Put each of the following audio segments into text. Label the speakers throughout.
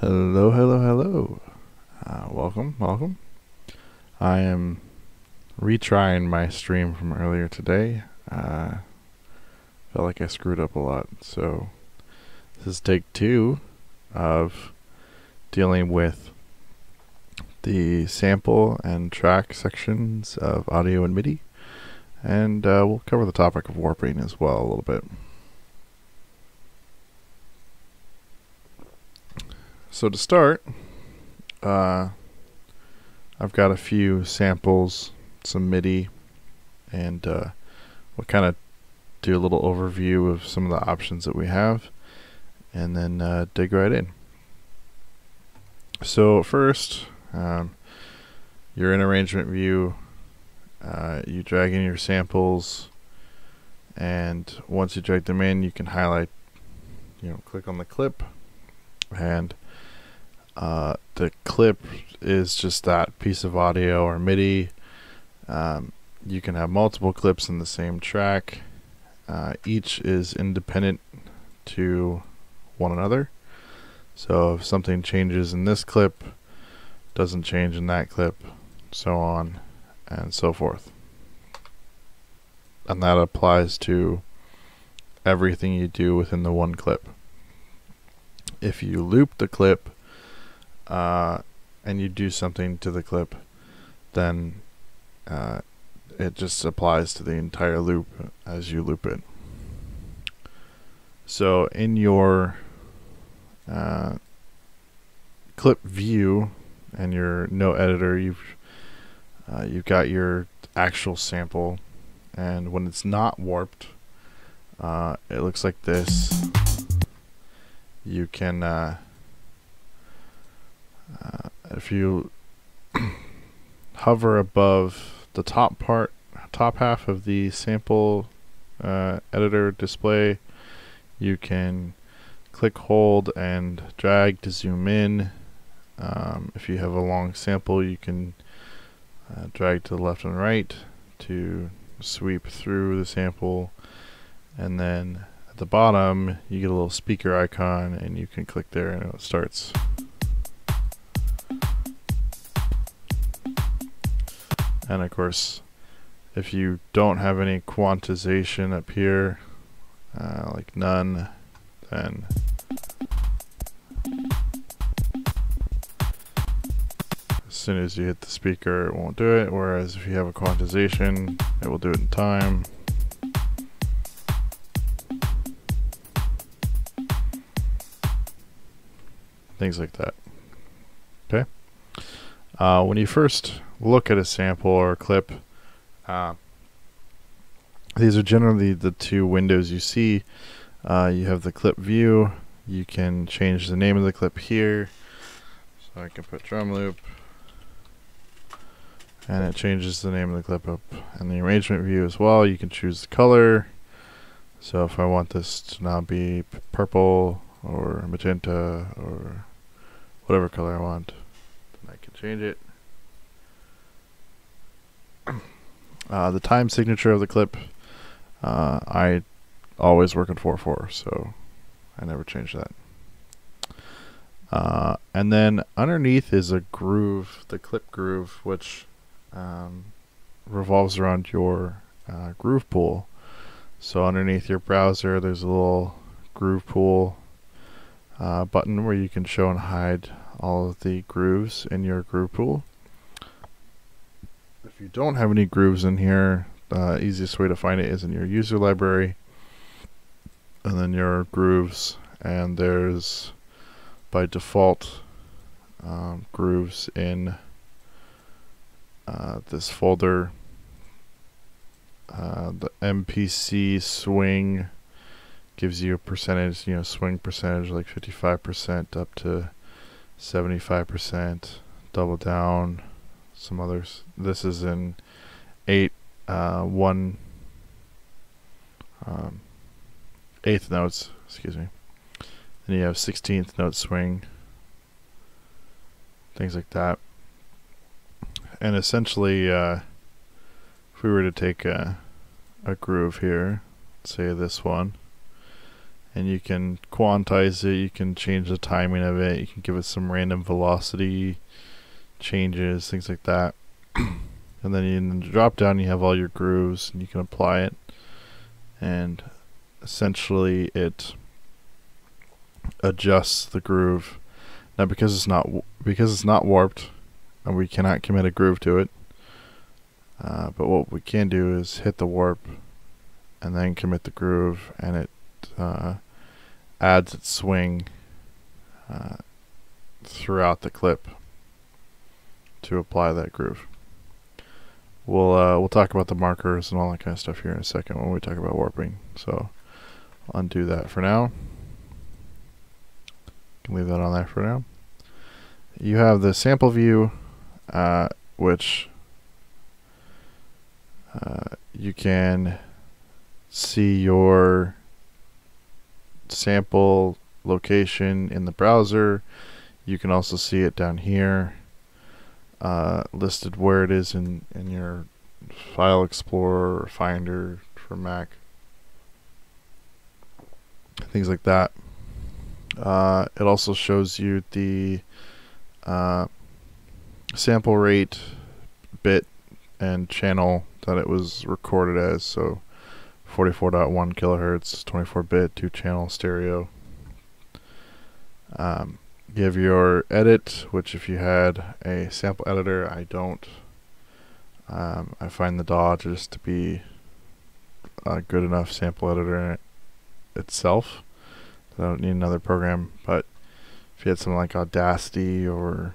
Speaker 1: Hello, hello, hello. Welcome. I am retrying my stream from earlier today. Felt like I screwed up a lot, so this is take 2 of dealing with the sample and track sections of audio and MIDI, and we'll cover the topic of warping as well a little bit. So to start, I've got a few samples, some MIDI, and we'll kind of do a little overview of some of the options that we have, and then dig right in. So first, you're in arrangement view, you drag in your samples, and once you drag them in, you can highlight, click on the clip, and the clip is just that piece of audio or MIDI. You can have multiple clips in the same track. Each is independent to one another. So if something changes in this clip, doesn't change in that clip, so on and so forth. And that applies to everything you do within the one clip. If you loop the clip, and you do something to the clip, then it just applies to the entire loop as you loop it. So in your clip view and your note editor, you've got your actual sample, and when it's not warped, it looks like this. You can if you hover above the top half of the sample editor display, you can click, hold, and drag to zoom in. If you have a long sample, you can drag to the left and right to sweep through the sample, and then at the bottom you get a little speaker icon, and you can click there and it starts. And of course, if you don't have any quantization up here, like none, then as soon as you hit the speaker, it won't do it. Whereas if you have a quantization, it will do it in time. Things like that. Okay. When you first look at a sample or a clip, these are generally the two windows you see. You have the clip view. You can change the name of the clip here. So I can put drum loop, and it changes the name of the clip up. And the arrangement view as well, you can choose the color. So if I want this to now be purple or magenta or whatever color I want, then I can change it. The time signature of the clip, I always work in 4/4, so I never change that. And then underneath is a groove, the clip groove, which revolves around your groove pool. So underneath your browser, there's a little groove pool button where you can show and hide all of the grooves in your groove pool. If you don't have any grooves in here, the easiest way to find it is in your user library, and then your grooves, and there's by default grooves in this folder. The MPC swing gives you a percentage, swing percentage like 55% up to 75%, double down, some others. This is in 8/1/8 notes, excuse me. Then you have 16th note swing, things like that. And essentially, if we were to take a groove here, say this one, and you can quantize it, you can change the timing of it, you can give it some random velocity changes, things like that. And then in the drop down you have all your grooves, and you can apply it, and essentially it adjusts the groove. Now because it's not warped, and we cannot commit a groove to it, but what we can do is hit the warp and then commit the groove, and it adds its swing throughout the clip to apply that groove. We'll talk about the markers and all that kind of stuff here in a second when we talk about warping. So I'll undo that for now. Can leave that on there for now. You have the sample view, which you can see your sample location in the browser. You can also see it down here, listed where it is in your File Explorer or Finder for Mac, things like that. It also shows you the sample rate, bit, and channel that it was recorded as. So 44.1 kilohertz, 24-bit, 2-channel stereo. You have your edit, which if you had a sample editor, I don't. I find the DAW just to be a good enough sample editor in itself. I don't need another program. But if you had something like Audacity, or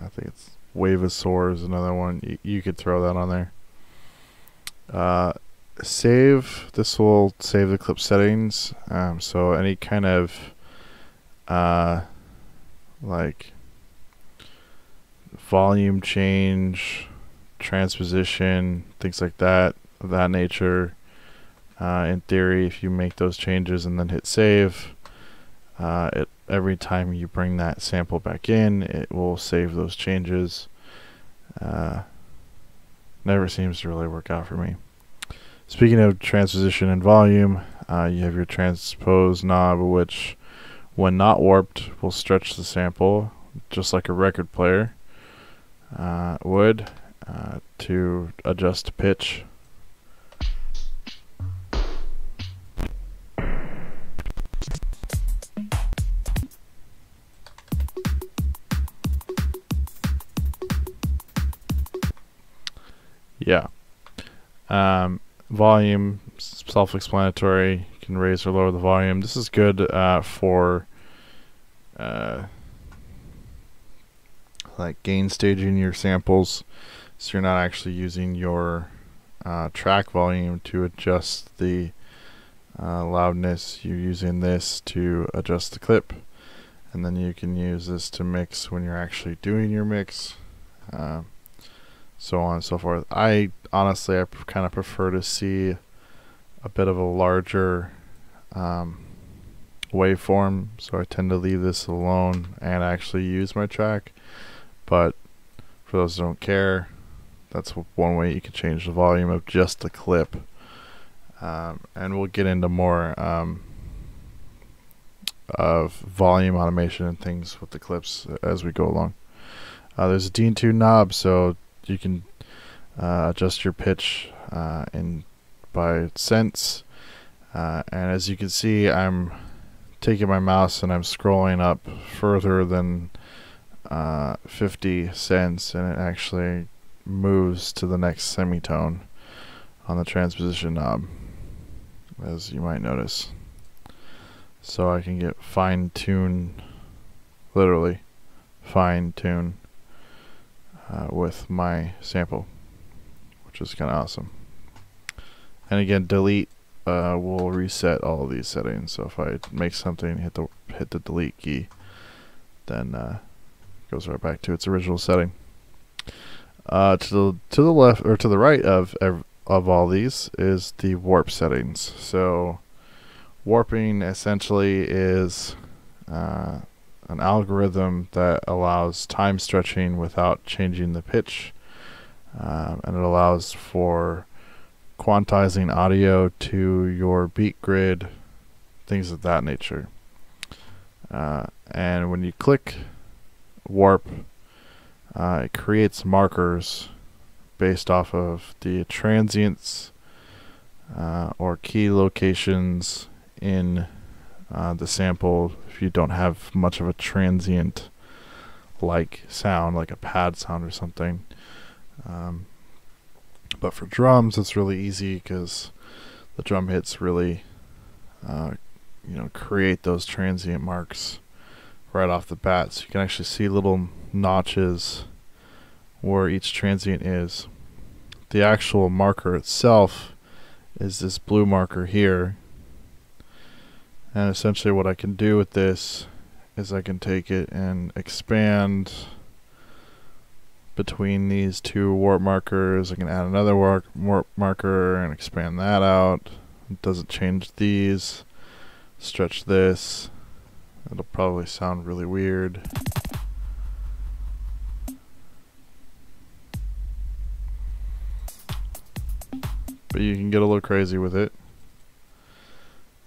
Speaker 1: I think it's Wavesaur is another one, you could throw that on there. Save. This will save the clip settings. So any kind of like volume change, transposition, things like that, of that nature. In theory, if you make those changes and then hit save, every time you bring that sample back in, it will save those changes. Never seems to really work out for me. Speaking of transposition and volume, you have your transpose knob, which when not warped will stretch the sample just like a record player would, to adjust pitch. Yeah. Volume, self-explanatory. You can raise or lower the volume. This is good for like gain staging your samples, so you're not actually using your track volume to adjust the loudness. You're using this to adjust the clip, and then you can use this to mix when you're actually doing your mix, so on and so forth. I honestly kind of prefer to see a bit of a larger waveform, so I tend to leave this alone and actually use my track. But for those who don't care, that's one way you can change the volume of just the clip. And we'll get into more of volume automation and things with the clips as we go along. There's a Dean 2 knob, so you can adjust your pitch by cents. And as you can see, I'm taking my mouse and I'm scrolling up further than 50 cents, and it actually moves to the next semitone on the transposition knob, as you might notice. So I can get fine tune, literally fine tune with my sample, which is kind of awesome. And again, delete will reset all of these settings. So if I make something, hit the delete key, then goes right back to its original setting. To the left or to the right of all these is the warp settings. So warping essentially is an algorithm that allows time stretching without changing the pitch, and it allows for quantizing audio to your beat grid things of that nature. And when you click warp, it creates markers based off of the transients or key locations in the sample. If you don't have much of a transient like sound, like a pad sound or something. But for drums, it's really easy because the drum hits really create those transient marks right off the bat. So you can actually see little notches where each transient is. The actual marker itself is this blue marker here. And essentially what I can do with this is I can take it and expand between these two warp markers. I can add another warp marker and expand that out. It doesn't change these. Stretch this. It'll probably sound really weird. But you can get a little crazy with it.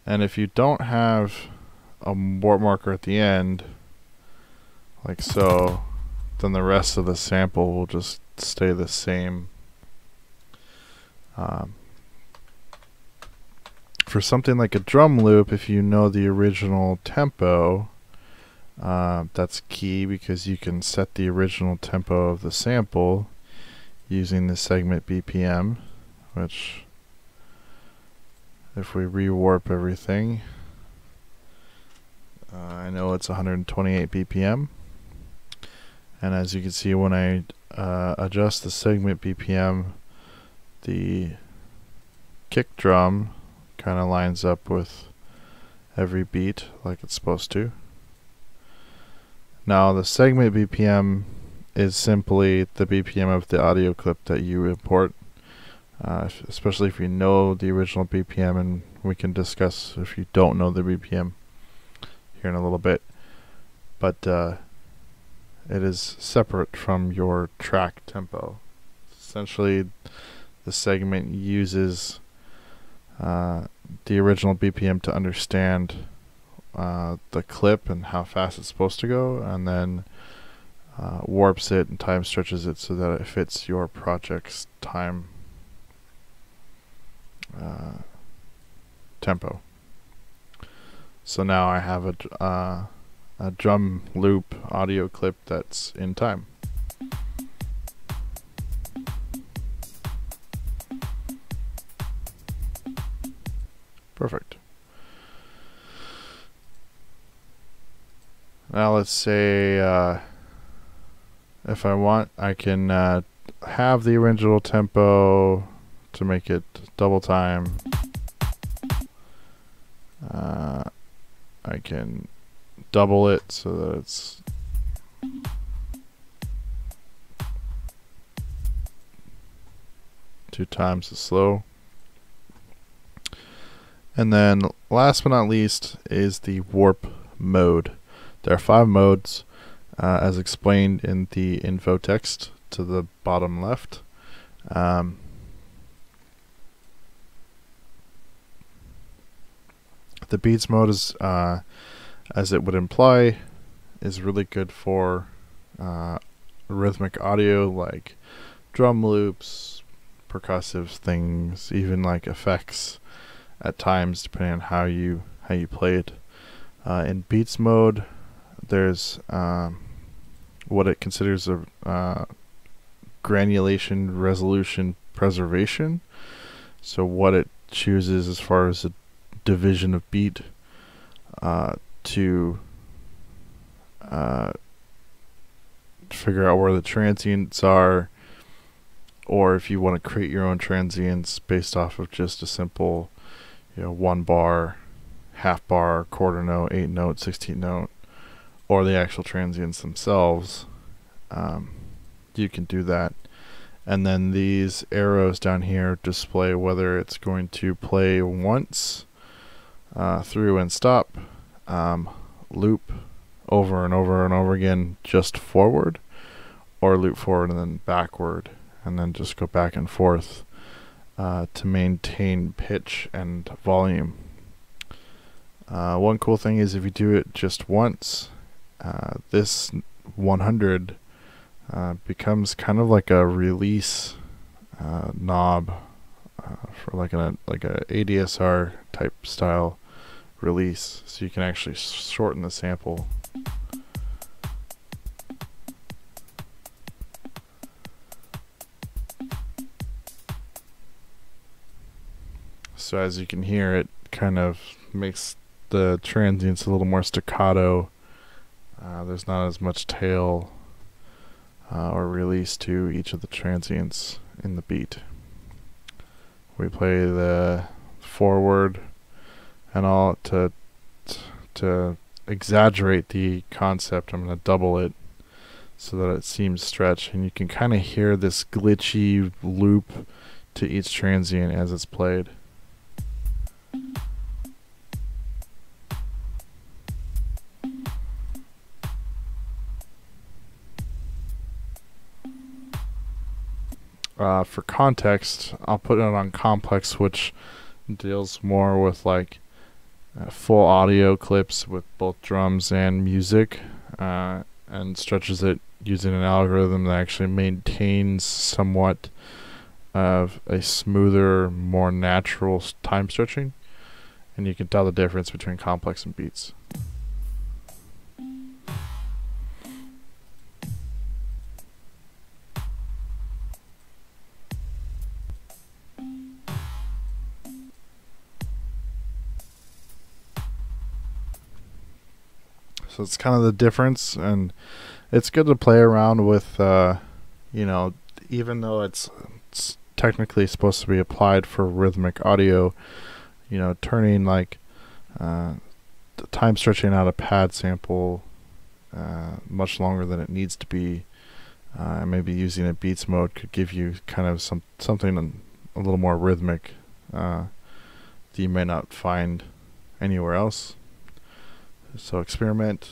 Speaker 1: And if you don't have a warp marker at the end, like so, then the rest of the sample will just stay the same. For something like a drum loop, if you know the original tempo, that's key because you can set the original tempo of the sample using the segment BPM, which if we rewarp everything, I know it's 128 BPM. And as you can see, when I adjust the segment BPM, the kick drum kind of lines up with every beat like it's supposed to. Now the segment BPM is simply the BPM of the audio clip that you import, especially if you know the original BPM, and we can discuss if you don't know the BPM here in a little bit. But it is separate from your track tempo. Essentially, the segment uses the original BPM to understand the clip and how fast it's supposed to go, and then warps it and time stretches it so that it fits your project's time tempo. So now I have a drum loop audio clip that's in time. Perfect. Now let's say if I want, I can have the original tempo to make it double time. I can double it so that it's two times as slow. And then last but not least is the warp mode. There are 5 modes as explained in the info text to the bottom left. The beats mode is, as it would imply, is really good for rhythmic audio like drum loops, percussive things, even like effects at times, depending on how you play it. In beats mode, there's what it considers a granulation, resolution, preservation. So what it chooses as far as a division of beat to figure out where the transients are, or if you want to create your own transients based off of just a simple 1 bar, half bar, quarter note, 8 note, 16 note, or the actual transients themselves, you can do that. And then these arrows down here display whether it's going to play once through and stop, loop over and over and over again just forward, or loop forward and then backward, and then just go back and forth to maintain pitch and volume. One cool thing is if you do it just once, this 100 becomes kind of like a release knob for like a ADSR type style release, so you can actually shorten the sample. So as you can hear, it kind of makes the transients a little more staccato. There's not as much tail or release to each of the transients in the beat. We play the forward and all to exaggerate the concept. I'm going to double it so that it seems stretched, and you can kind of hear this glitchy loop to each transient as it's played. For context, I'll put it on complex, which deals more with like full audio clips with both drums and music, and stretches it using an algorithm that actually maintains somewhat of a smoother, more natural time stretching, and you can tell the difference between complex and beats. So it's kind of the difference, and it's good to play around with, you know, even though it's technically supposed to be applied for rhythmic audio, you know, turning like the time stretching out a pad sample much longer than it needs to be, and maybe using a beats mode could give you kind of something a little more rhythmic that you may not find anywhere else. So experiment,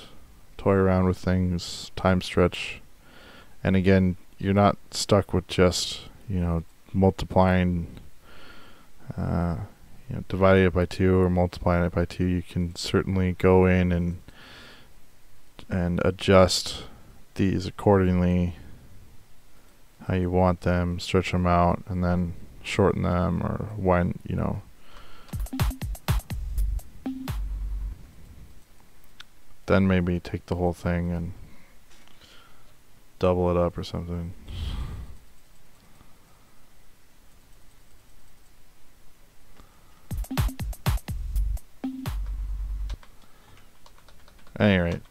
Speaker 1: toy around with things, time stretch, and again, you're not stuck with just, you know, multiplying, you know, dividing it by 2 or multiplying it by 2. You can certainly go in and adjust these accordingly, how you want them, stretch them out, and then shorten them, or when, you know. Then maybe take the whole thing and double it up or something. At any rate,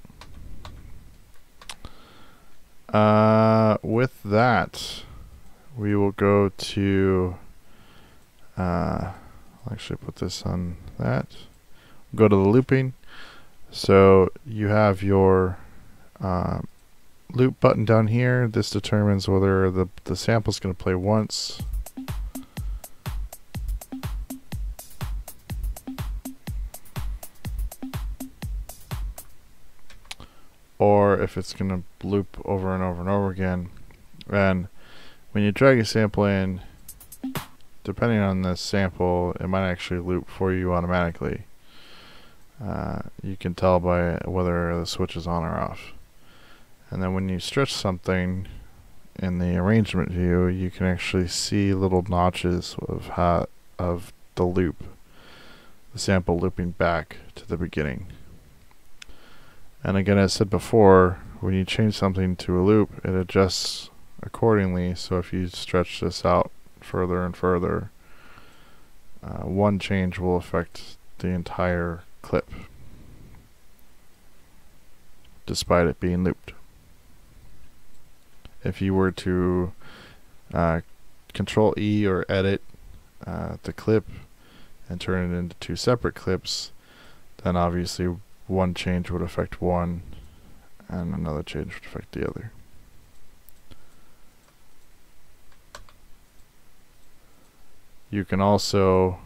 Speaker 1: with that, we will go to, I'll actually put this on that. Go to the looping. So you have your loop button down here. This determines whether the sample is going to play once, or if it's going to loop over and over and over again. And when you drag a sample in, depending on the sample, it might actually loop for you automatically. You can tell by whether the switch is on or off. And then when you stretch something in the arrangement view, you can actually see little notches of the loop, the sample looping back to the beginning. And again, as I said before, when you change something to a loop, it adjusts accordingly. So if you stretch this out further and further, one change will affect the entire clip, despite it being looped. If you were to Control E or edit the clip and turn it into 2 separate clips, then obviously one change would affect one and another change would affect the other. You can also,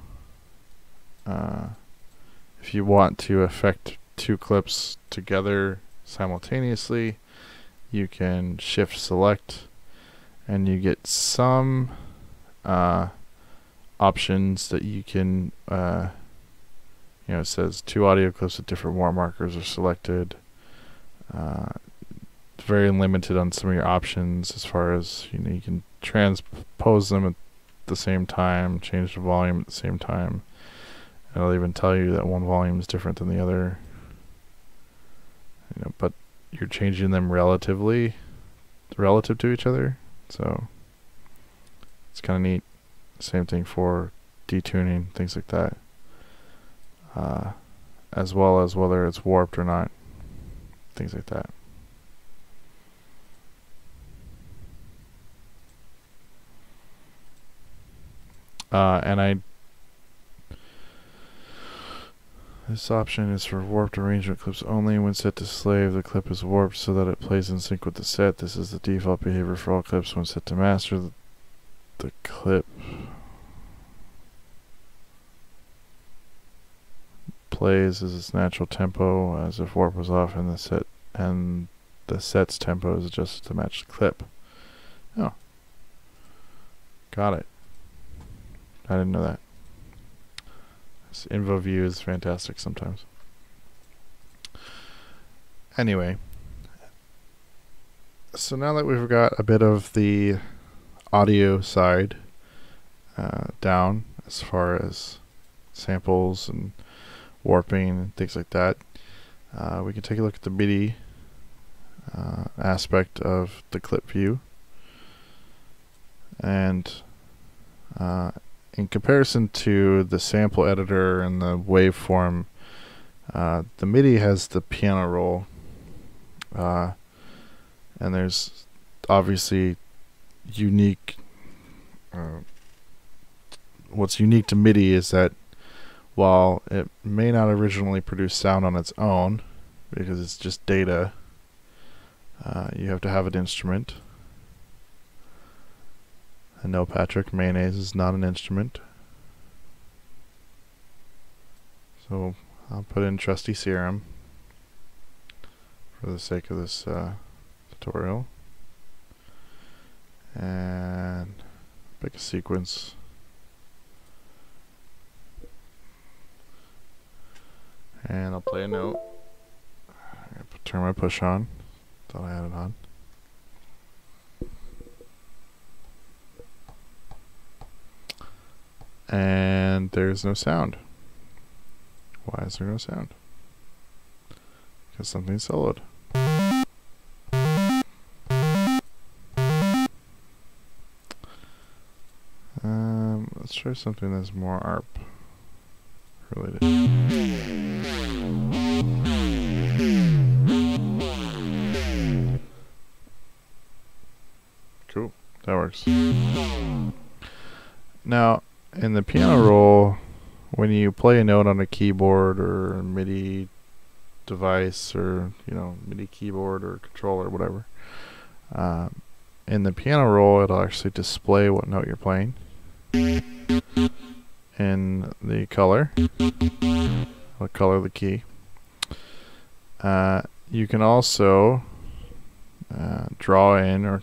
Speaker 1: if you want to affect 2 clips together simultaneously, you can shift select and you get some options that you can You know, it says 2 audio clips with different warp markers are selected. Very limited on some of your options as far as, you know, you can transpose them at the same time, change the volume at the same time. It'll even tell you that one volume is different than the other. You know, but you're changing them relative to each other, so it's kind of neat. Same thing for detuning, things like that, as well as whether it's warped or not, things like that. This option is for warped arrangement clips only. When set to slave, the clip is warped so that it plays in sync with the set. This is the default behavior for all clips. When set to master, the clip plays as its natural tempo, as if warp was off, and the set's tempo is adjusted to match the clip. Oh, got it. I didn't know that. This info view is fantastic sometimes. Anyway, so now that we've got a bit of the audio side down, as far as samples and warping and things like that, we can take a look at the MIDI aspect of the clip view. And in comparison to the sample editor and the waveform, the MIDI has the piano roll, and there's obviously unique. What's unique to MIDI is that while it may not originally produce sound on its own, because it's just data, you have to have an instrument. And no, Patrick, mayonnaise is not an instrument. So I'll put in trusty serum for the sake of this tutorial. And pick a sequence. And I'll play a note. Turn my push on. Thought I had it on. And there's no sound. Why is there no sound? Because something's soloed. Let's try something that's more ARP related. Cool, that works. Now, in the piano roll, when you play a note on a keyboard or a MIDI device, or MIDI keyboard or controller, whatever, in the piano roll, it'll actually display what note you're playing in the color. It'll color the key. You can also draw in, or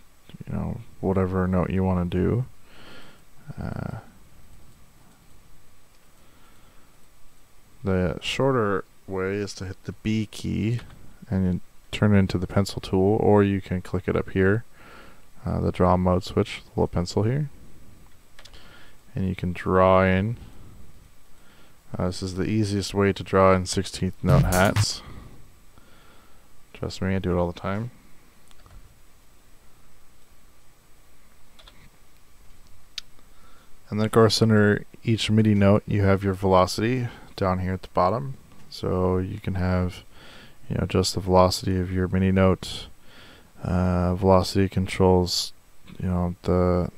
Speaker 1: whatever note you want to do. The shorter way is to hit the B key and turn it into the pencil tool, or you can click it up here, the draw mode switch, the little pencil here, and you can draw in. This is the easiest way to draw in 16th note hats. Trust me, I do it all the time. And then of course under each MIDI note you have your velocity down here at the bottom, so you can have just the velocity of your MIDI note. Velocity controls the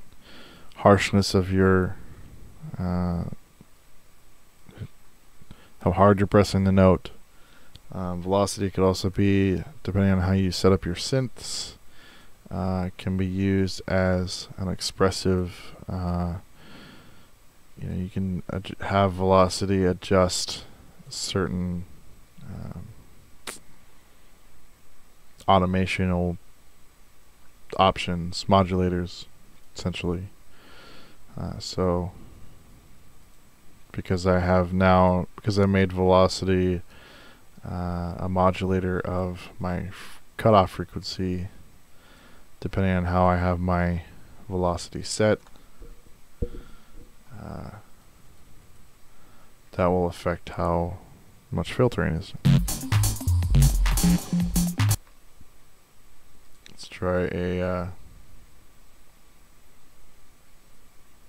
Speaker 1: harshness of your how hard you're pressing the note. Velocity could also be, depending on how you set up your synths, can be used as an expressive. You can have velocity adjust certain automational options, modulators, essentially. So because I made velocity a modulator of my cutoff frequency depending on how I have my velocity set. That will affect how much filtering is. Let's try a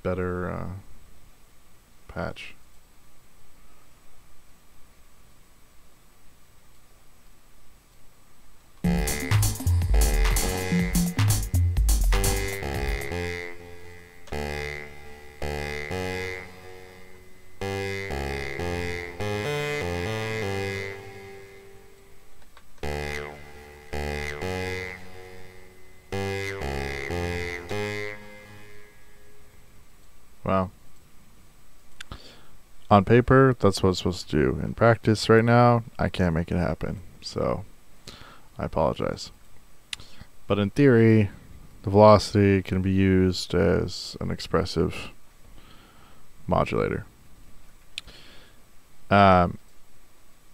Speaker 1: better patch. Wow. On paper, that's what it's supposed to do. In practice right now, I can't make it happen. So, I apologize. But in theory, the velocity can be used as an expressive modulator.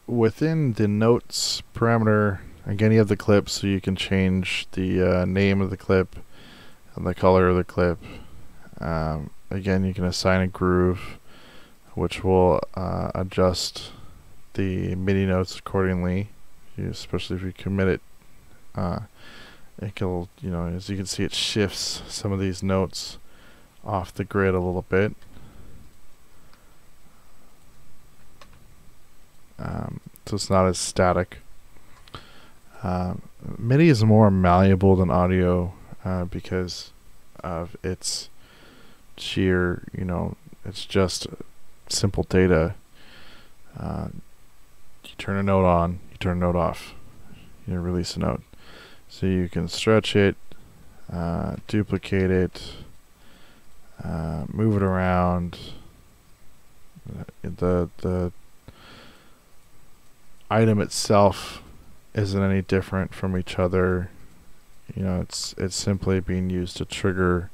Speaker 1: Within the notes parameter, again, you have the clip, so you can change the name of the clip and the color of the clip. Again, you can assign a groove, which will adjust the MIDI notes accordingly, especially if you commit it. It'll, as you can see, it shifts some of these notes off the grid a little bit. So it's not as static. MIDI is more malleable than audio because of its sheer, it's just simple data. You turn a note on, you turn a note off, you release a note. So you can stretch it, duplicate it, move it around. The item itself isn't any different from each other. It's simply being used to trigger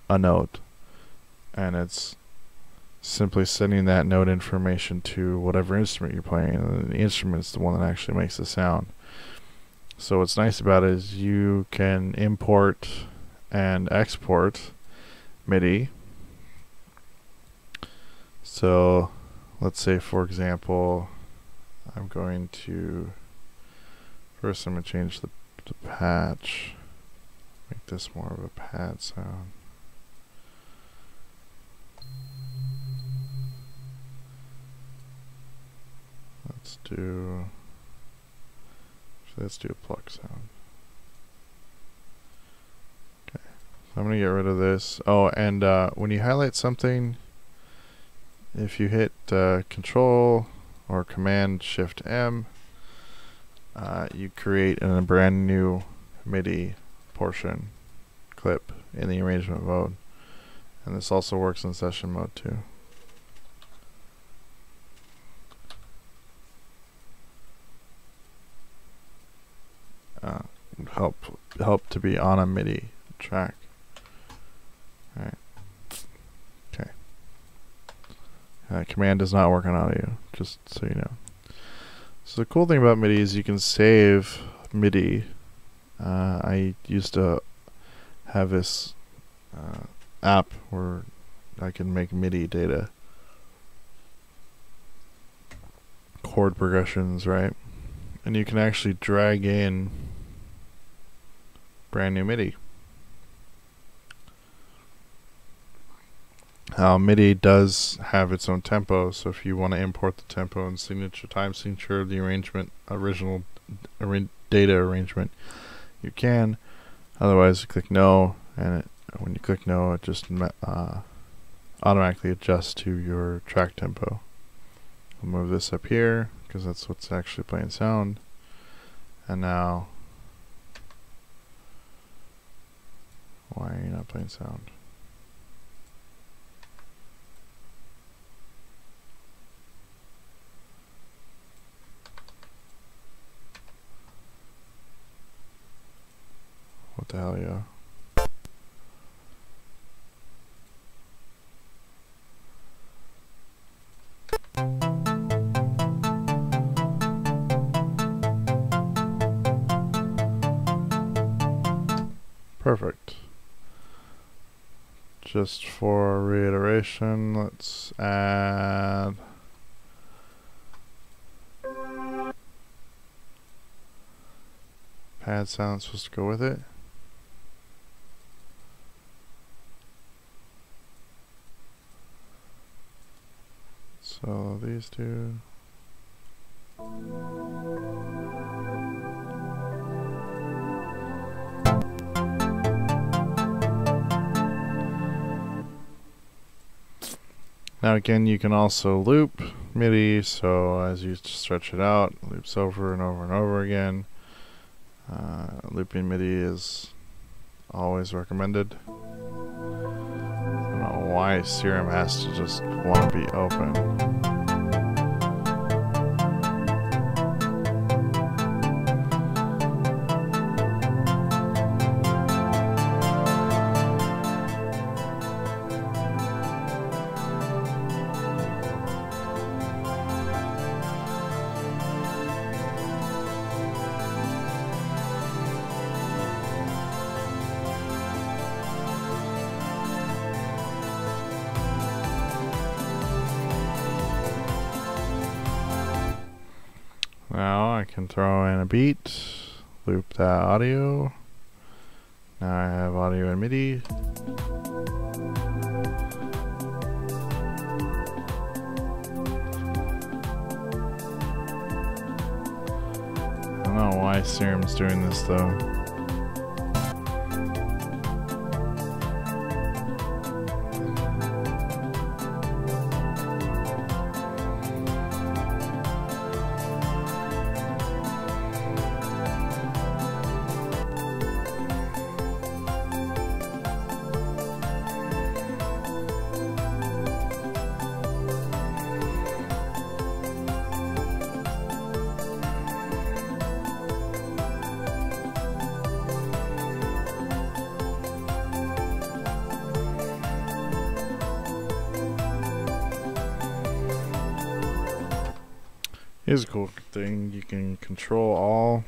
Speaker 1: a note, and it's simply sending that note information to whatever instrument you're playing, and the instrument is the one that actually makes the sound. So what's nice about it is you can import and export MIDI. So let's say, for example, I'm going to change the patch, make this more of a pad sound. Let's do a pluck sound. Okay, so I'm going to get rid of this. Oh, and when you highlight something, if you hit Control or Command Shift M, you create a brand new MIDI portion clip in the arrangement mode, and this also works in session mode too. Help to be on a MIDI track. Alright. Okay. Command does not work on audio, just so you know. So the cool thing about MIDI is you can save MIDI. I used to have this app where I can make MIDI data, chord progressions, right? And you can actually drag in brand new MIDI. MIDI does have its own tempo, so if you want to import the tempo and time signature of the original data arrangement, you can. Otherwise, you click no, and when you click no, it just automatically adjusts to your track tempo. I'll move this up here because that's what's actually playing sound. And now, why are you not playing sound? What the hell, yo? Perfect. Just for reiteration, let's add pad sound supposed to go with it. So these two. Now again, you can also loop MIDI, so as you stretch it out, it loops over and over and over again. Looping MIDI is always recommended. I don't know why Serum has to just want to be open. Now I can throw in a beat, loop that audio. Now I have audio and MIDI. I don't know why Serum's doing this though. Here's a cool thing, you can control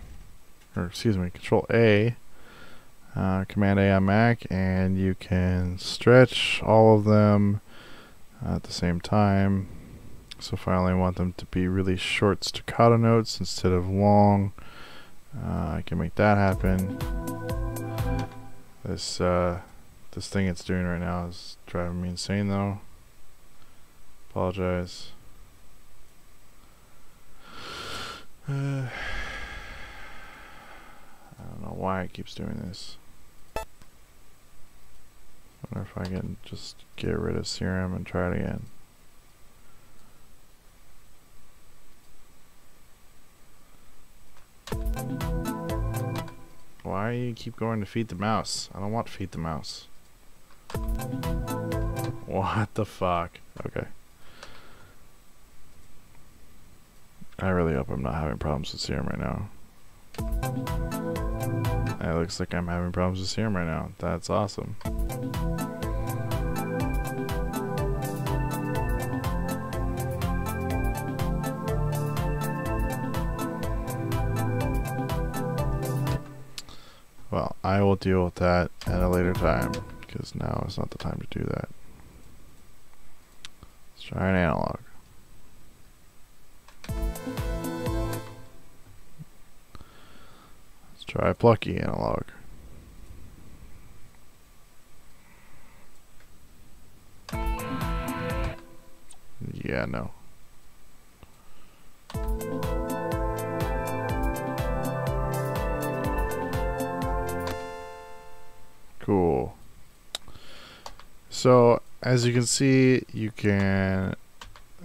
Speaker 1: A, Command A on Mac, and you can stretch all of them at the same time. So if I only want them to be really short staccato notes instead of long, I can make that happen. This thing it's doing right now is driving me insane though. Apologize. I don't know why it keeps doing this. I wonder if I can just get rid of Serum and try it again. Why do you keep going to feed the mouse? I don't want to feed the mouse. What the fuck? Okay. I really hope I'm not having problems with Serum right now. It looks like I'm having problems with Serum right now. That's awesome. Well, I will deal with that at a later time, because now is not the time to do that. Let's try an analog. Let's try plucky analog. Yeah, no. Cool. So as you can see,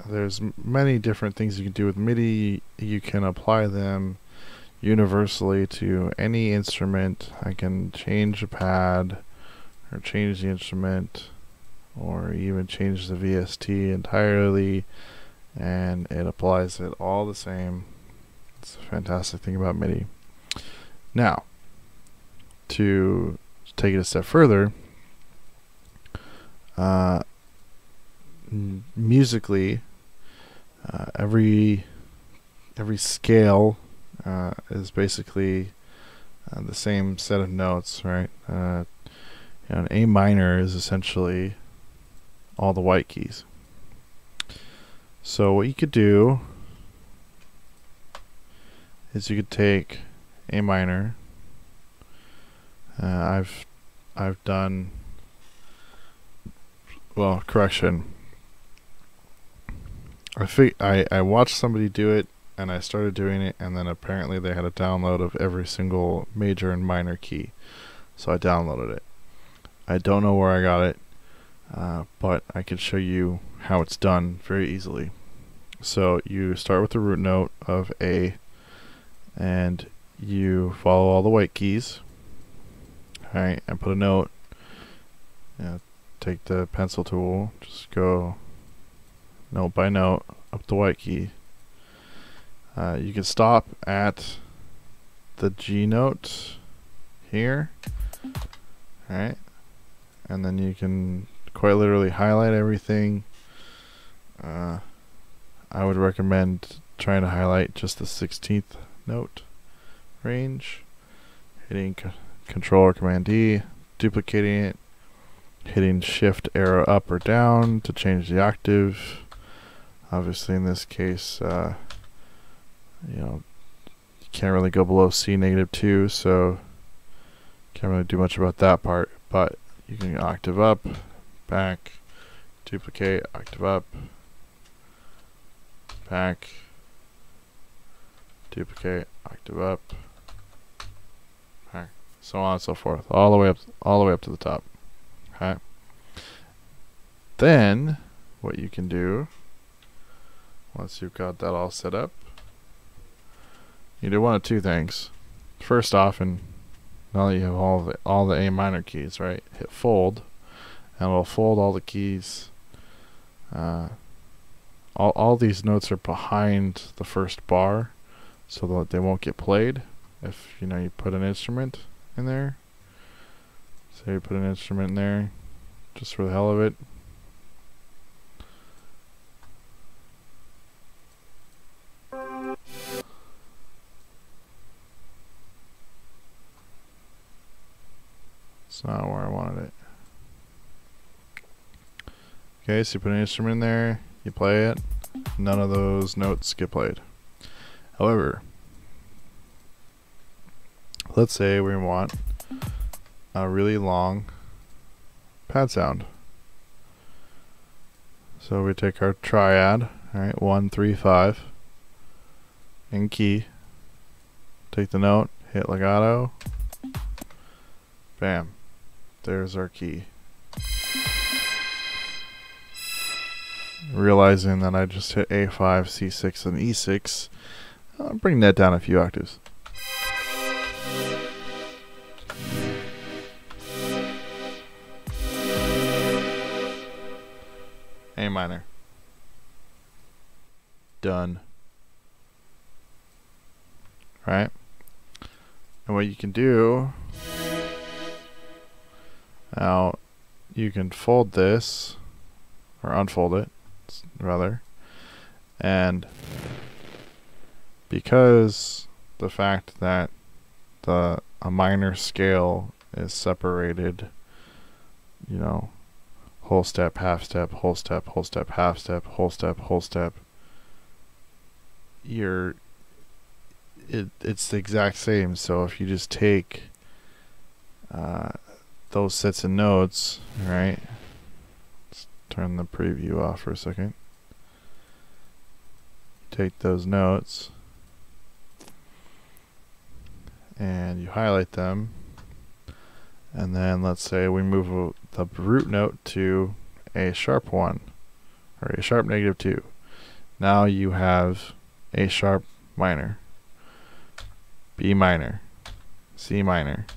Speaker 1: there's many different things you can do with MIDI. You can apply them universally to any instrument. I can change a pad or change the instrument or even change the VST entirely, and it applies it all the same. It's a fantastic thing about MIDI. Now, to take it a step further, musically, every scale is basically the same set of notes, right? An A minor is essentially all the white keys. So what you could do is you could take A minor. I've done, well, correction. I watched somebody do it, and I started doing it, and then apparently they had a download of every single major and minor key, so I downloaded it. I don't know where I got it, but I can show you how it's done very easily. So you start with the root note of A, and you follow all the white keys. Alright, and put a note. Take the pencil tool, just go note by note up the white key. You can stop at the G note here. Alright, and then you can quite literally highlight everything. I would recommend trying to highlight just the 16th note range, hitting Control or Command D, duplicating it, hitting Shift arrow up or down to change the octave. Obviously in this case, you can't really go below C-2, so can't really do much about that part, but you can octave up, back, duplicate, octave up, back, duplicate, octave up, back, so on and so forth, all the way up to the top. Okay. Then what you can do, once you've got that all set up, you do one of two things. First off, and now that you have all the A minor keys, right, hit fold, and we'll fold all the keys. All these notes are behind the first bar, so that they won't get played if you put an instrument in there. So you put an instrument in there just for the hell of it. It's not where I wanted it. Okay, so you put an instrument in there, you play it, none of those notes get played. However, let's say we want a really long pad sound. So we take our triad, alright, 1, 3, 5, in key, take the note, hit legato, bam, there's our key. Realizing that I just hit A5, C6, and E6, I'll bring that down a few octaves. A minor. Done. Right? And what you can do, now you can fold this, or unfold it, rather, and because the fact that a minor scale is separated, whole step, half step, whole step, whole step, half step, whole step, whole step, it's the exact same. So if you just take those sets of notes, right? Let's turn the preview off for a second. Take those notes and you highlight them, and then let's say we move the root note to A sharp 1 or A sharp -2. Now you have A sharp minor, B minor, C minor,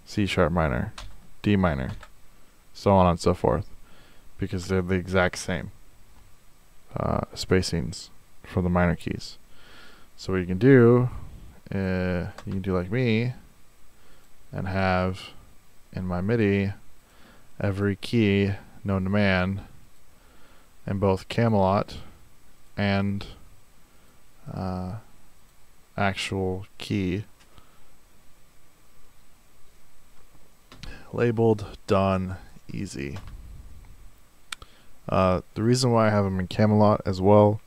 Speaker 1: C sharp minor, D minor, so on and so forth, because they're the exact same spacings for the minor keys. So what you can do, you can do like me and have in my MIDI every key known to man in both Camelot and actual key labeled, done, easy. The reason why I have them in Camelot as well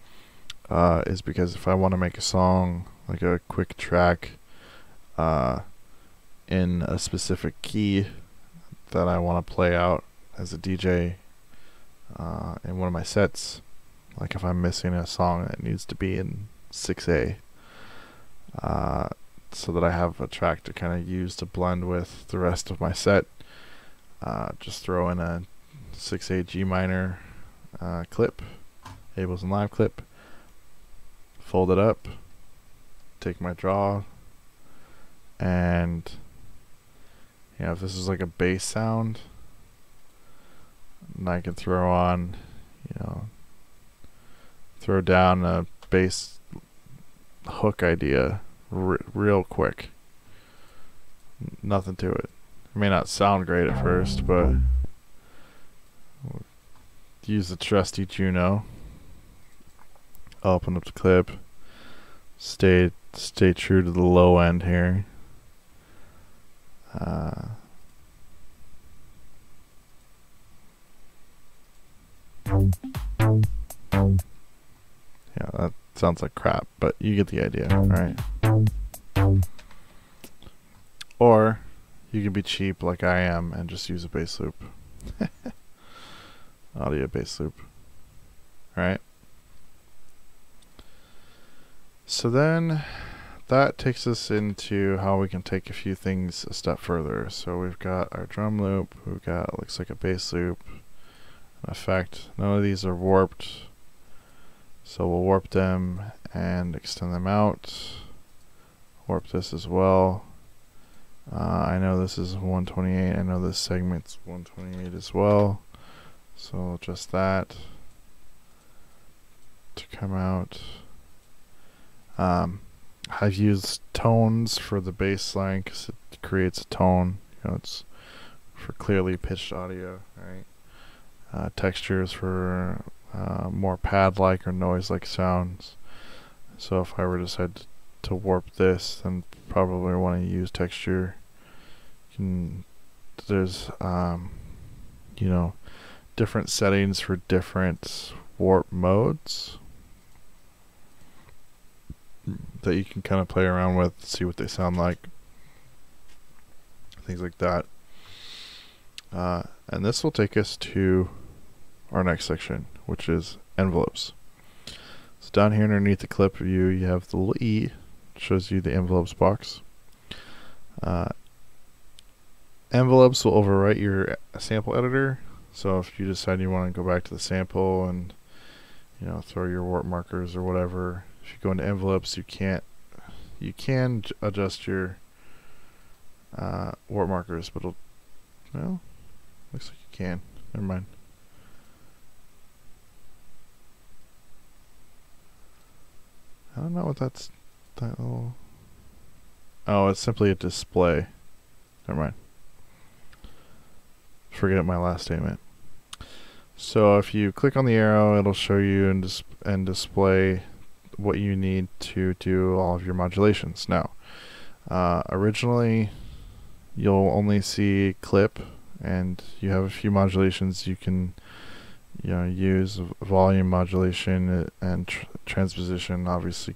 Speaker 1: is because if I want to make a song, like a quick track in a specific key that I want to play out as a DJ in one of my sets, like if I'm missing a song that needs to be in 6A, so that I have a track to kind of use to blend with the rest of my set, just throw in a 6A G minor clip, Ableton Live clip, fold it up, take my draw, and if this is like a bass sound, and I can throw on, throw down a bass hook idea real quick. Nothing to it. It may not sound great at first, but use the trusty Juno. I'll open up the clip. Stay true to the low end here. Yeah, that sounds like crap, but you get the idea, right? Or you can be cheap like I am and just use a bass loop. Audio bass loop. Right? So then that takes us into how we can take a few things a step further. So we've got our drum loop, we've got, looks like a bass loop, an effect. None of these are warped, so we'll warp them and extend them out. Warp this as well. I know this is 128, I know this segment's 128 as well, so I'll adjust that to come out. I've used tones for the bass line because it creates a tone. It's for clearly pitched audio, right? Textures for more pad-like or noise-like sounds. So if I were to decide to warp this, then probably want to use texture. There's different settings for different warp modes that you can kind of play around with, see what they sound like, things like that. And this will take us to our next section, which is envelopes. So down here underneath the clip view, you have the little E, shows you the envelopes box. Envelopes will overwrite your sample editor. So if you decide you want to go back to the sample and throw your warp markers or whatever, if you go into envelopes, you can adjust your warp markers, but well, looks like you can. Never mind. I don't know what that little. Oh, it's simply a display. Never mind. Forget my last statement. So if you click on the arrow, it'll show you and display what you need to do all of your modulations. Now, originally you'll only see clip, and you have a few modulations you can use: volume modulation and transposition, obviously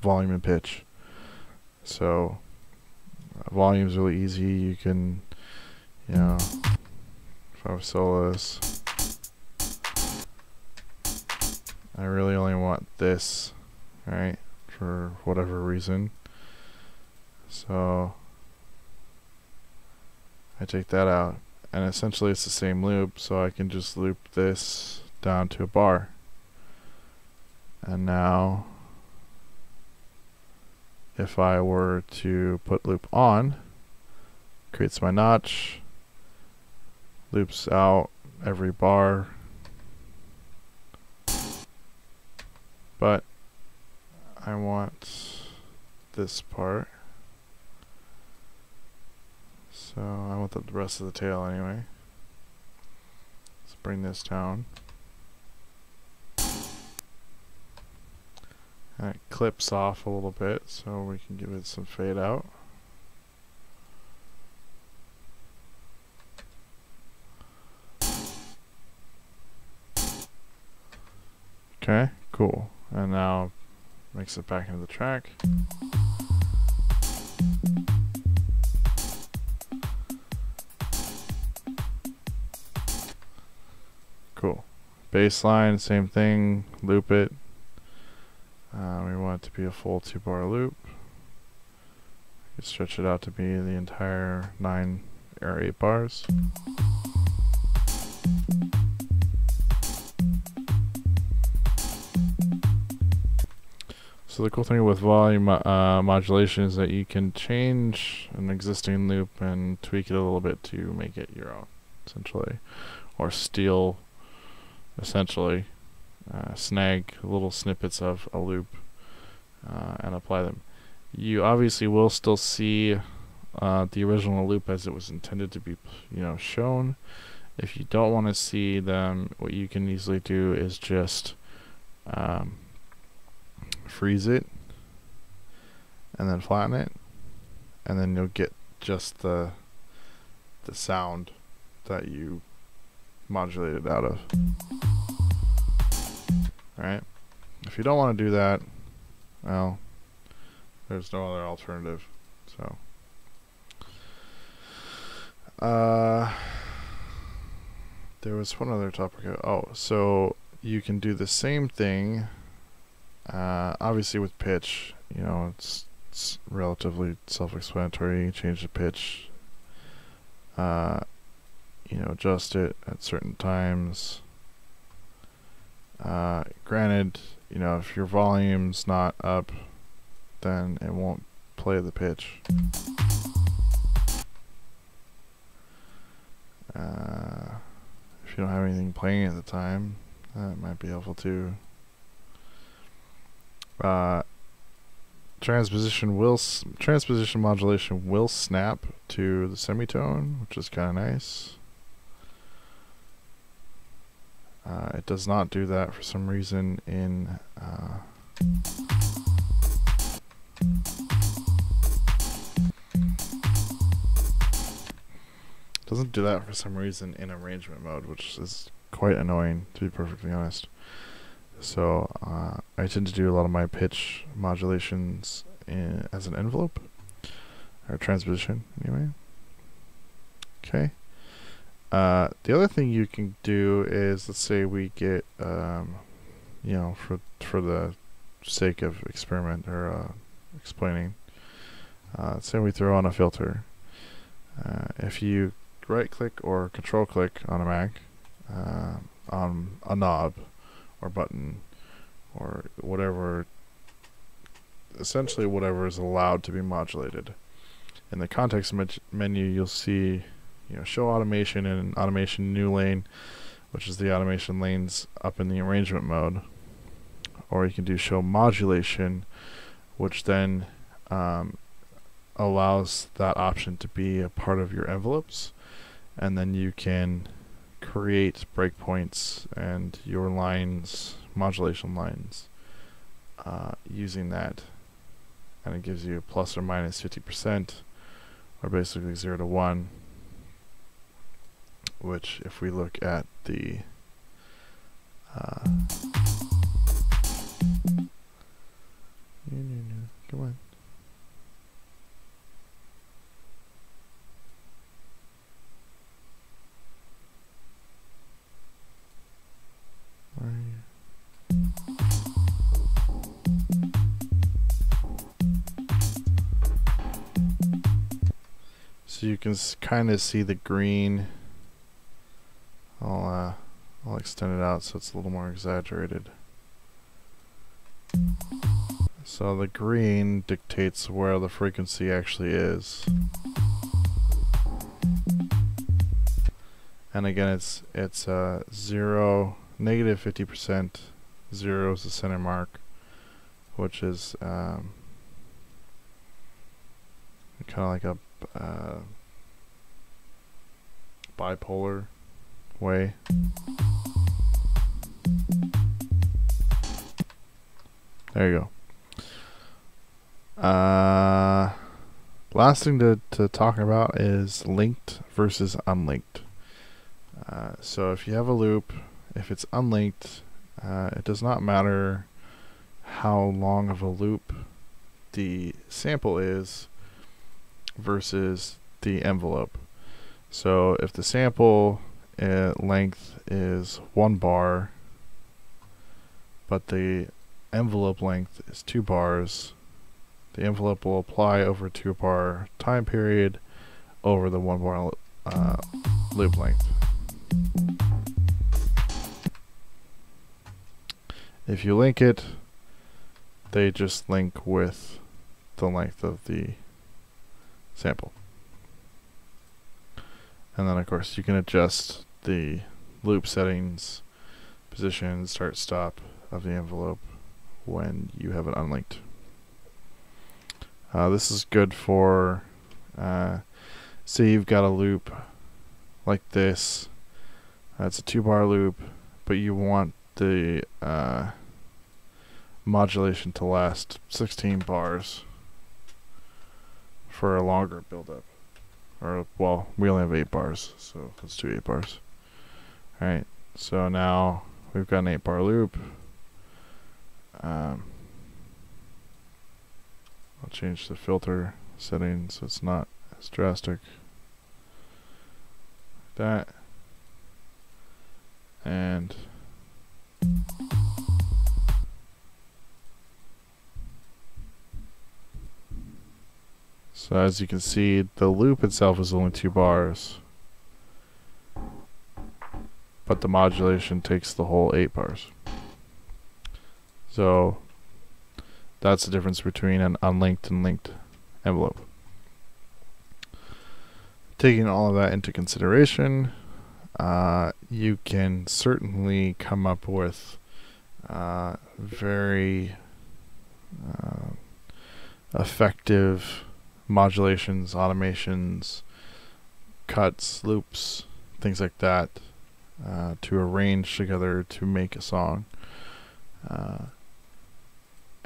Speaker 1: volume and pitch. So volume is really easy. You can if I was solos, I really only want this, right, for whatever reason. So I take that out, and essentially it's the same loop, so I can just loop this down to a bar. And now if I were to put loop on, creates my notch, loops out every bar, but I want this part, so I want the rest of the tail anyway. Let's bring this down. And it clips off a little bit, so we can give it some fade out. Okay, cool. And now mix it back into the track. Cool. Bass line, same thing, loop it. We want it to be a full 2-bar loop. You can stretch it out to be the entire 9 or 8 bars. So the cool thing with volume modulation is that you can change an existing loop and tweak it a little bit to make it your own, essentially, or steal, essentially, snag little snippets of a loop and apply them. You obviously will still see the original loop as it was intended to be, shown. If you don't want to see them, what you can easily do is just freeze it and then flatten it, and then you'll get just the sound that you modulated out of. Alright, if you don't want to do that, well, there's no other alternative. So there was one other topic. Oh, so you can do the same thing, obviously with pitch. It's relatively self-explanatory. You change the pitch, adjust it at certain times. Granted, if your volume's not up, then it won't play the pitch. If you don't have anything playing at the time, that might be helpful too. Transposition modulation will snap to the semitone, which is kind of nice. It does not do that for some reason in doesn't do that for some reason in arrangement mode, which is quite annoying, to be perfectly honest. So I tend to do a lot of my pitch modulations as an envelope, or transposition anyway. Okay. The other thing you can do is, let's say we get, for the sake of experiment or explaining, let's say we throw on a filter. If you right-click or control-click on a Mac, on a knob or button or whatever, essentially whatever is allowed to be modulated. In the context menu, you'll see show automation and automation new lane, which is the automation lanes up in the arrangement mode. Or you can do show modulation, which then allows that option to be a part of your envelopes, and then you can create breakpoints and your lines, modulation lines, using that, and it gives you plus or minus 50%, or basically 0 to 1. Which, if we look at the come on. Where are you? So you can kind of see the green. I'll extend it out so it's a little more exaggerated. So the green dictates where the frequency actually is. And again, it's 0, negative 50%, 0 is the center mark, which is kind of like a bipolar way. There you go. Last thing to talk about is linked versus unlinked. So if you have a loop, if it's unlinked, it does not matter how long of a loop the sample is versus the envelope. So if the sample length is 1 bar, but the envelope length is 2 bars, the envelope will apply over 2 bar time period over the 1 bar loop length. If you link it, they just link with the length of the sample. And then of course you can adjust the loop settings, position, start, stop of the envelope when you have it unlinked. This is good for, say you've got a loop like this. It's a 2 bar loop, but you want the modulation to last 16 bars for a longer build-up. Or, well, we only have 8 bars, so let's do 8 bars. Alright, so now we've got an 8 bar loop. I'll change the filter setting so it's not as drastic. Like that. And so as you can see, the loop itself is only 2 bars, but the modulation takes the whole 8 bars. So that's the difference between an unlinked and linked envelope. Taking all of that into consideration, you can certainly come up with very effective modulations, automations, cuts, loops, things like that to arrange together to make a song.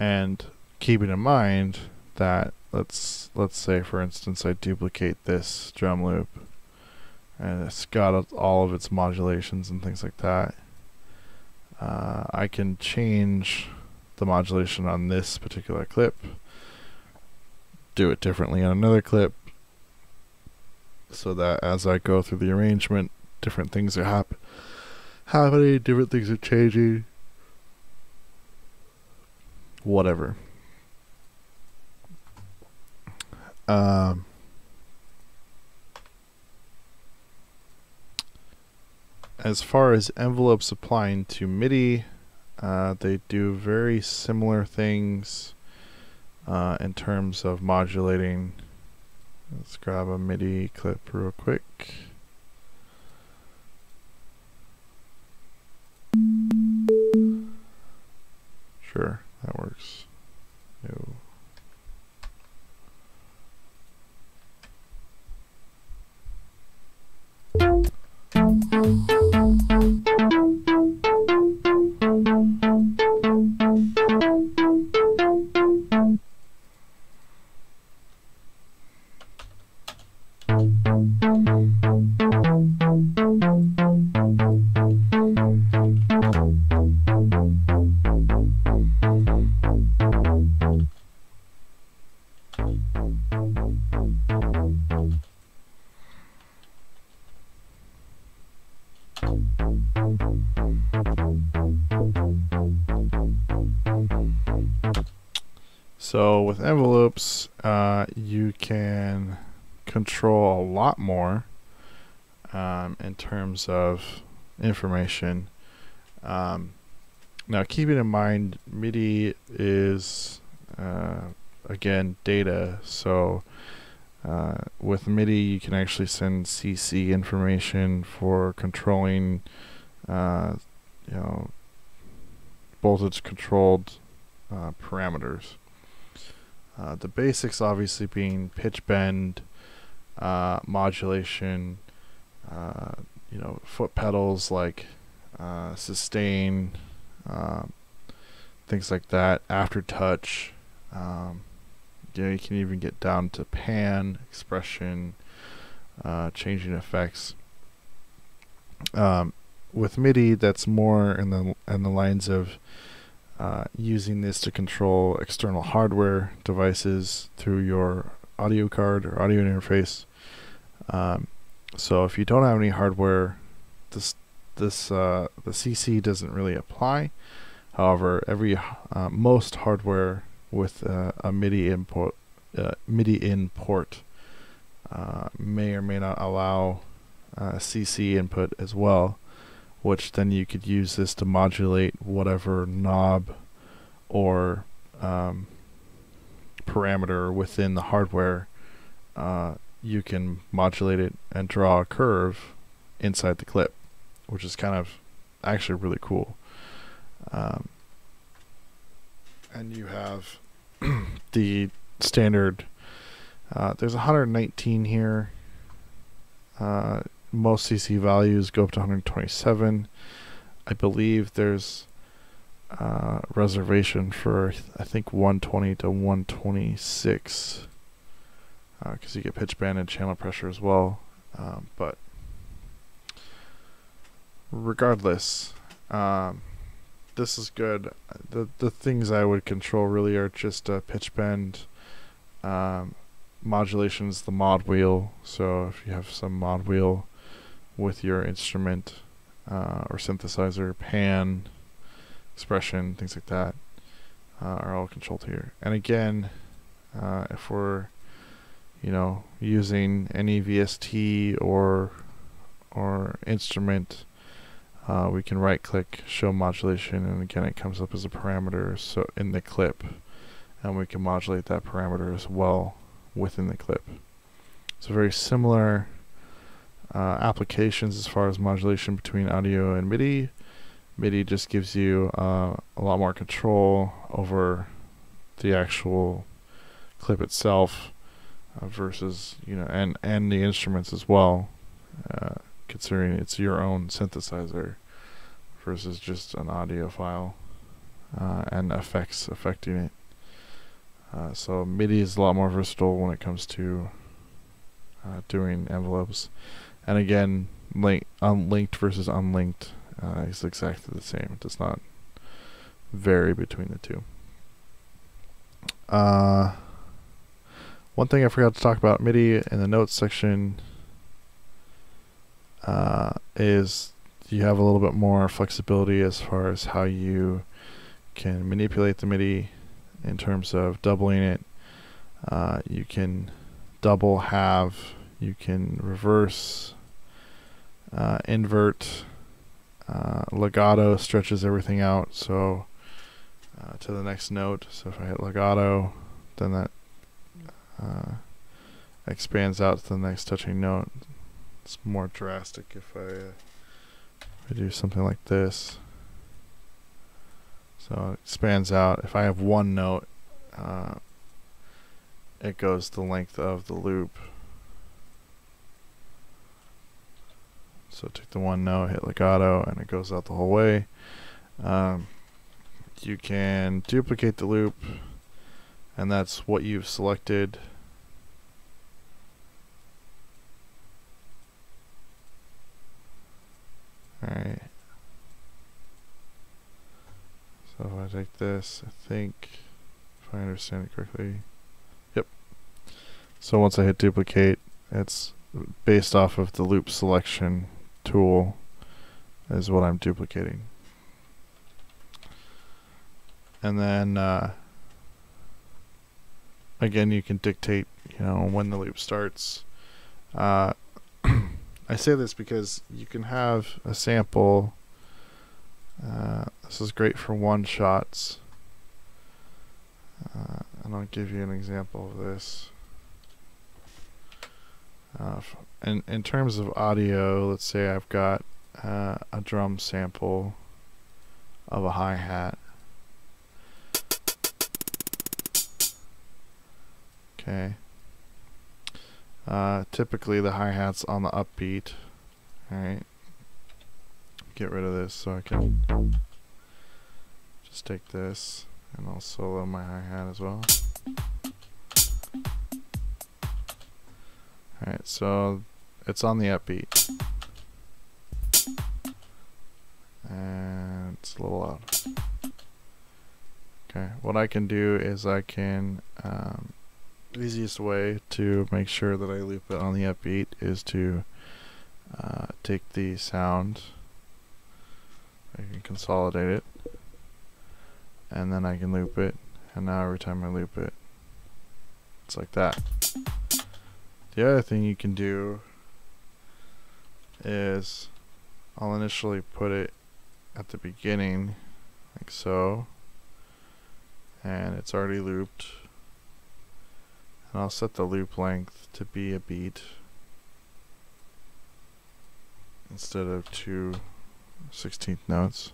Speaker 1: And keeping in mind that let's say for instance I duplicate this drum loop and it's got all of its modulations and things like that. I can change the modulation on this particular clip, do it differently on another clip, so that as I go through the arrangement, different things are happening, different things are changing, whatever. As far as envelopes applying to MIDI, they do very similar things in terms of modulating. Let's grab a MIDI clip real quick. Sure, that works. No. So with envelopes, you can control a lot more in terms of information. Now keeping in mind MIDI is again data, so with MIDI you can actually send CC information for controlling voltage controlled parameters. The basics obviously being pitch bend, modulation, foot pedals like sustain, things like that, aftertouch. You can even get down to pan, expression, changing effects. with MIDI, that's more in the lines of using this to control external hardware devices through your audio card or audio interface. So if you don't have any hardware, the CC doesn't really apply. However, most hardware with a MIDI input may or may not allow CC input as well, which then you could use this to modulate whatever knob or parameter within the hardware. You can modulate it and draw a curve inside the clip, which is kind of actually really cool. And you have the standard, there's 119 here. Most CC values go up to 127. I believe there's reservation for, I think, 120 to 126, because you get pitch bend and channel pressure as well. But regardless, this is good. The things I would control really are just pitch bend, modulations, the mod wheel. So if you have some mod wheel with your instrument or synthesizer, pan, expression, things like that are all controlled here. And again, if we're using any VST or instrument, we can right click show modulation, and again it comes up as a parameter so in the clip, and we can modulate that parameter as well within the clip. So very similar applications as far as modulation between audio and MIDI. MIDI just gives you a lot more control over the actual clip itself, versus and the instruments as well, considering it's your own synthesizer versus just an audio file and effects affecting it. So MIDI is a lot more versatile when it comes to doing envelopes. And again, linked versus unlinked is exactly the same. It does not vary between the two. One thing I forgot to talk about MIDI in the notes section is you have a little bit more flexibility as far as how you can manipulate the MIDI in terms of doubling it. You can double, halve, you can reverse, invert, legato stretches everything out, so to the next note. So if I hit legato, then that expands out to the next touching note. It's more drastic if I do something like this. So it expands out. If I have one note, it goes the length of the loop. So take the one note, hit legato, and it goes out the whole way. You can duplicate the loop, and that's what you've selected. Alright. So if I take this, I think, if I understand it correctly, yep. So once I hit duplicate, it's based off of the loop selection tool is what I'm duplicating. And then again, you can dictate when the loop starts. I say this because you can have a sample. This is great for one shots, and I'll give you an example of this. In terms of audio, let's say I've got a drum sample of a hi-hat. Okay. Typically the hi-hat's on the upbeat. Alright. Get rid of this so I can just take this and I'll solo my hi-hat as well. Alright, so it's on the upbeat. and it's a little loud. Okay, what I can do is I can, easiest way to make sure that I loop it on the upbeat is to take the sound, I can consolidate it, and then I can loop it, and now every time I loop it, it's like that. The other thing you can do is I'll initially put it at the beginning, like so, and it's already looped, and I'll set the loop length to be a beat instead of 2 16th notes,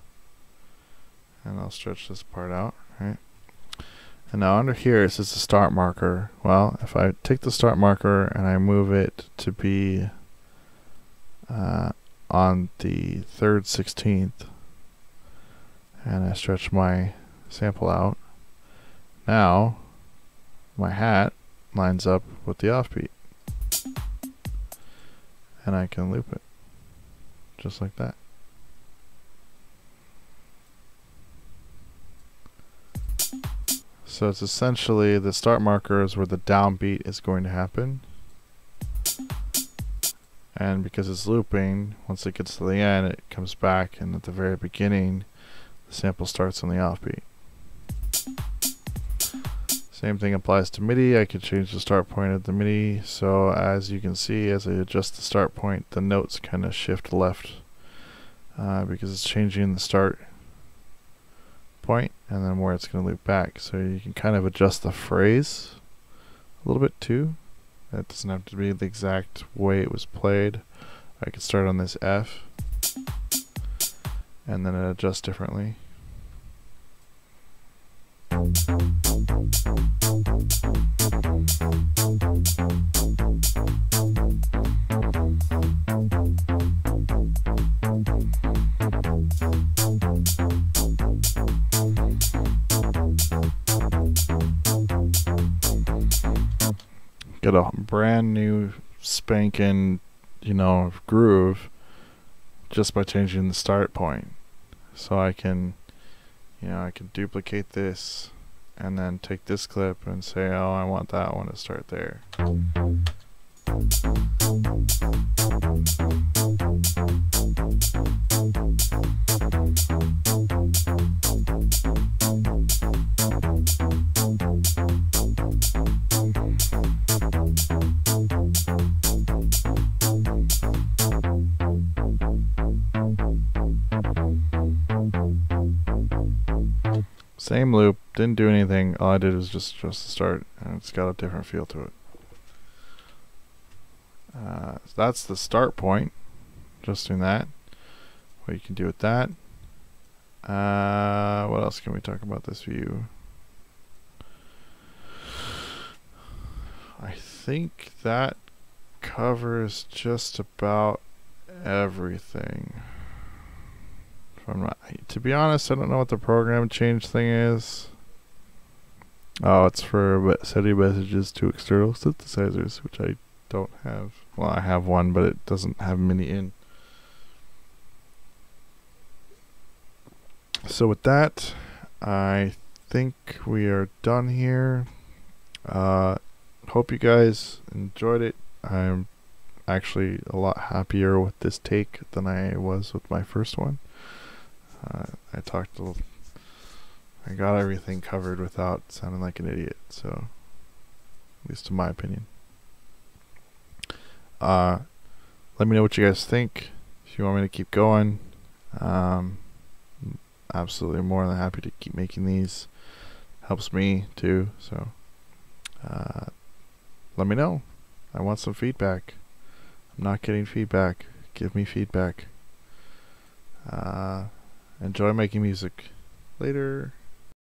Speaker 1: and I'll stretch this part out, right? And now under here it says the start marker. Well, if I take the start marker and I move it to be on the 3rd 16th, and I stretch my sample out, now my hat lines up with the offbeat, and I can loop it just like that. So it's essentially the start marker is where the downbeat is going to happen, and because it's looping, once it gets to the end it comes back, and at the very beginning the sample starts on the offbeat. Same thing applies to MIDI. I can change the start point of the MIDI, so as you can see, as I adjust the start point, the notes kind of shift left because it's changing the start point and then where it's going to loop back. So you can kind of adjust the phrase a little bit too. That doesn't have to be the exact way it was played. I could start on this F and then it adjusts differently. Get a brand new spanking, groove just by changing the start point. So I can, I can duplicate this and then take this clip and say, oh, I want that one to start there. Same loop, didn't do anything, all I did was just adjust the start, and it's got a different feel to it. So that's the start point, just doing that. What you can do with that. What else can we talk about this view? I think that covers just about everything. To be honest, I don't know what the program change thing is. Oh, it's for sending messages to external synthesizers, which I don't have. Well, I have one, but it doesn't have MIDI in. So with that, I think we are done here. Hope you guys enjoyed it. I'm actually a lot happier with this take than I was with my first one. I got everything covered without sounding like an idiot, so at least in my opinion. Let me know what you guys think. If you want me to keep going, absolutely more than happy to keep making these. Helps me too, so let me know. I want some feedback. I'm not getting feedback. Give me feedback. Enjoy making music. Later.